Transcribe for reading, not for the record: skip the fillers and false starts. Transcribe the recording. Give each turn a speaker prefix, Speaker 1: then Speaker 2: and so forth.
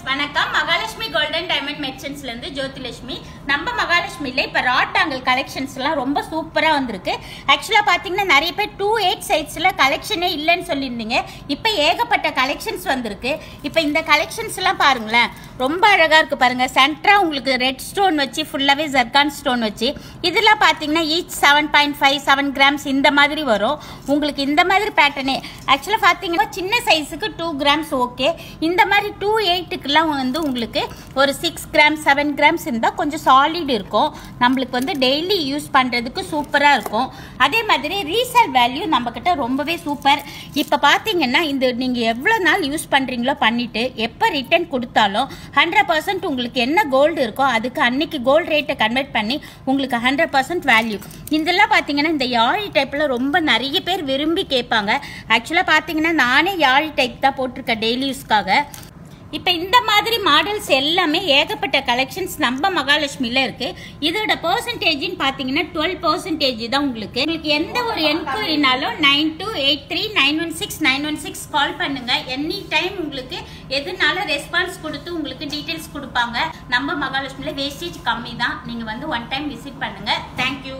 Speaker 1: வணக்கம். Mahalakshmi golden diamond மெர்ச்சன்ட்ஸ்ல இருந்து ஜோதிலட்சுமி. நம்ம மகாலட்சுமில இப்ப ராட்டாங்கல் கலெக்ஷன்ஸ் எல்லாம் ரொம்ப சூப்பரா வந்திருக்கு. ஆக்சுவலா பாத்தீங்கன்னா நிறைய பேர் 28 சைஸ்ல கலெக்ஷனே இல்லைன்னு சொல்லியிருந்தீங்க. இப்ப ஏகப்பட்ட கலெக்ஷன்ஸ் வந்திருக்கு. இப்ப இந்த கலெக்ஷன்ஸ் எல்லாம் பாருங்களேன், ரொம்ப அழகா இருக்கு பாருங்க. சென்டரா உங்களுக்கு ரெட் ஸ்டோன் வச்சு ஃபுல்லாவே ஜர்கான் ஸ்டோன் வச்சு இதெல்லாம் பாத்தீங்கன்னா ஈச் 7.5 7 கிராம்ஸ் இந்த மாதிரி வரும். உங்களுக்கு இந்த மாதிரி பேட்டர்னே ஆக்சுவலா பாத்தீங்கன்னா சின்ன சைஸுக்கு 2 கிராம்ஸ் ஓகே. இந்த மாதிரி 2.8க்குலாம் வந்து உங்களுக்கு ஒரு 6 கிராம்ஸ் 7 கிராம்ஸ் இருந்தால் கொஞ்சம் சாலிட் இருக்கும். நம்மளுக்கு வந்து டெய்லி யூஸ் பண்ணுறதுக்கு சூப்பராக இருக்கும். அதே மாதிரி ரீசேல் வேல்யூ நம்மக்கிட்ட ரொம்பவே சூப்பர். இப்போ பார்த்தீங்கன்னா இந்த நீங்கள் எவ்வளோ நாள் யூஸ் பண்ணுறீங்களோ பண்ணிவிட்டு எப்போ ரிட்டர்ன் கொடுத்தாலும் 100% உங்களுக்கு என்ன கோல்டு இருக்கோ அதுக்கு அன்னைக்கு கோல்டு ரேட்டை கன்வெர்ட் பண்ணி உங்களுக்கு 100% வேல்யூ. இதெல்லாம் பார்த்தீங்கன்னா இந்த யாழி டைப்பில் ரொம்ப நிறைய பேர் விரும்பி கேட்பாங்க. ஆக்சுவலாக பார்த்தீங்கன்னா நானே யாழி டைப் தான் போட்டிருக்கேன் டெய்லி யூஸ்க்காக. இப்போ இந்த மாதிரி மாடல்ஸ் எல்லாமே ஏகப்பட்ட கலெக்ஷன்ஸ் நம்ம மகாலட்சுமியில் இருக்கு. இதோட பெர்சன்டேஜ்னு பார்த்தீங்கன்னா 12% தான். உங்களுக்கு எந்த ஒரு என்கொயரினாலும் 9283916916 கால் பண்ணுங்க. எனி டைம் உங்களுக்கு எதுனால ரெஸ்பான்ஸ் கொடுத்து உங்களுக்கு டீட்டெயில்ஸ் கொடுப்பாங்க. நம்ம மகாலட்சுமியில் வேஸ்டேஜ் கம்மி தான். நீங்கள் வந்து ஒன் டைம் விசிட் பண்ணுங்க. தேங்க்யூ.